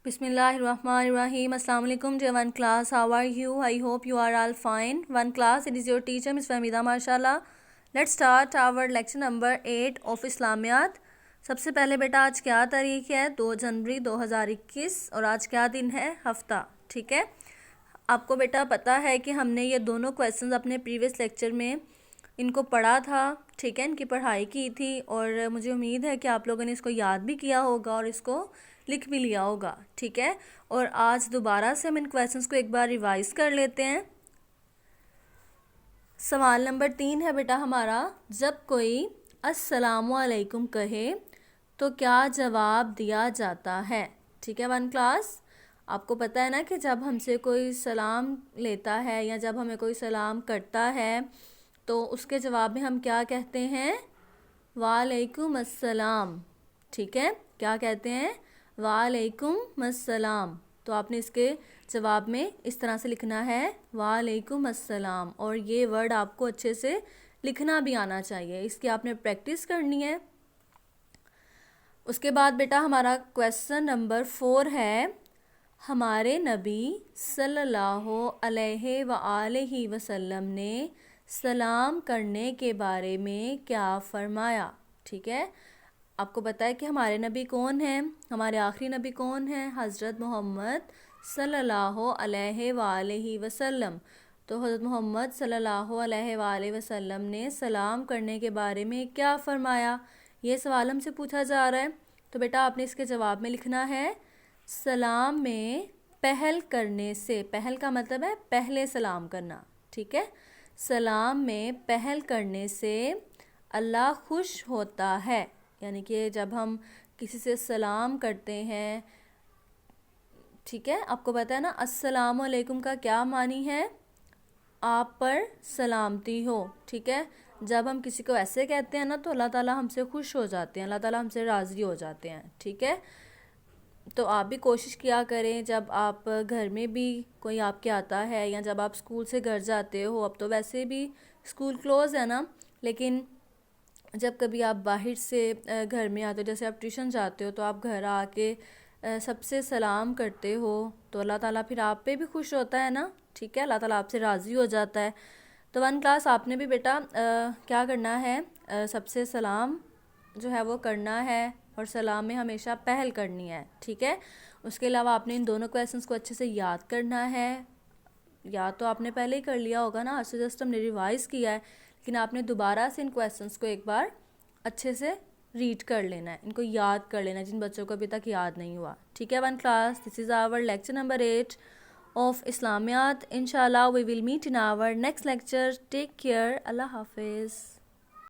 Bismillahirrahmanirrahim. Assalamu alaikum dear one class. How are you? I hope you are all fine. One class, it is your teacher Miss Fahmida mashallah. Let's start our lecture number 8 of Islamiyat. सबसे पहले बेटा आज क्या तारीख है? 2 जनवरी 2021 और आज क्या दिन है? हफ्ता. ठीक है, आपको बेटा पता है कि हमने ये दोनों क्वेश्चंस अपने प्रीवियस लेक्चर में इनको पढ़ा था. ठीक है, इनकी पढ़ाई की थी और मुझे उम्मीद है कि आप लोगों ने इसको याद भी किया होगा और इसको लिख भी लिया होगा. ठीक है, और आज दोबारा से हम इन क्वेश्चंस को एक बार रिवाइज कर लेते हैं. सवाल नंबर 3 है बेटा हमारा, जब कोई अस्सलामु अलैकुम कहे तो क्या जवाब दिया जाता है? ठीक है वन क्लास, आपको पता है ना कि जब हमसे कोई सलाम लेता है या जब हमें कोई सलाम करता है तो उसके जवाब में हम क्या कहते हैं? वालेकुम अस्सलाम. ठीक है, क्या कहते हैं? वालेकुम अस्सलाम. तो आपने इसके जवाब में इस तरह से लिखना है वालेकुम अस्सलाम, और ये वर्ड आपको अच्छे से लिखना भी आना चाहिए. इसकी आपने प्रैक्टिस करनी है. उसके बाद बेटा हमारा क्वेश्चन नंबर 4 है, हमारे नबी सल्लल्लाहु अलैहि वआलैहि वसल्लम ने सलाम करने के बारे में क्या फरमाया? ठीक है, आपको पता है कि हमारे नबी कौन हैं? हमारे आखिरी नबी कौन हैं? हज़रत मोहम्मद सल्लल्लाहु अलैहि वालैहि वसल्लम. तो हज़रत मोहम्मद सल्लल्लाहु अलैहि वालैहि वसल्लम ने सलाम करने के बारे में क्या फ़रमाया? ये सवाल हमसे पूछा जा रहा है. तो बेटा आपने इसके जवाब में लिखना है सलाम में पहल करने से. पहल का मतलब है पहले सलाम करना. ठीक है, सलाम में पहल करने से अल्लाह खुश होता है. यानी कि जब हम किसी से सलाम करते हैं, ठीक है, आपको पता है ना अस्सलामु अलैकुम का क्या मानी है? आप पर सलामती हो. ठीक है, जब हम किसी को ऐसे कहते हैं ना तो अल्लाह ताला हमसे खुश हो जाते हैं, अल्लाह ताला हमसे राज़ी हो जाते हैं. ठीक है, तो आप भी कोशिश किया करें जब आप घर में भी कोई आपके आता है या जब आप स्कूल से घर जाते हो. अब तो वैसे भी स्कूल क्लोज़ है ना, लेकिन जब कभी आप बाहर से घर में आते हो, जैसे आप ट्यूशन जाते हो, तो आप घर आके सबसे सलाम करते हो तो अल्लाह ताला फिर आप पे भी खुश होता है ना. ठीक है, अल्लाह ताला आपसे राज़ी हो जाता है. तो वन क्लास आपने भी बेटा क्या करना है? सबसे सलाम जो है वो करना है और सलाम में हमेशा पहल करनी है. ठीक है, उसके अलावा आपने इन दोनों क्वेश्चंस को अच्छे से याद करना है. याद तो आपने पहले ही कर लिया होगा ना, आज से जस्ट हमने रिवाइज़ किया है, लेकिन आपने दोबारा से इन क्वेश्चंस को एक बार अच्छे से रीड कर लेना है, इनको याद कर लेना है जिन बच्चों को अभी तक याद नहीं हुआ. ठीक है one class, this is our lecture number 8 of Islamiyat. Inshallah we will meet in our next lecture. Take care. Allah Hafiz.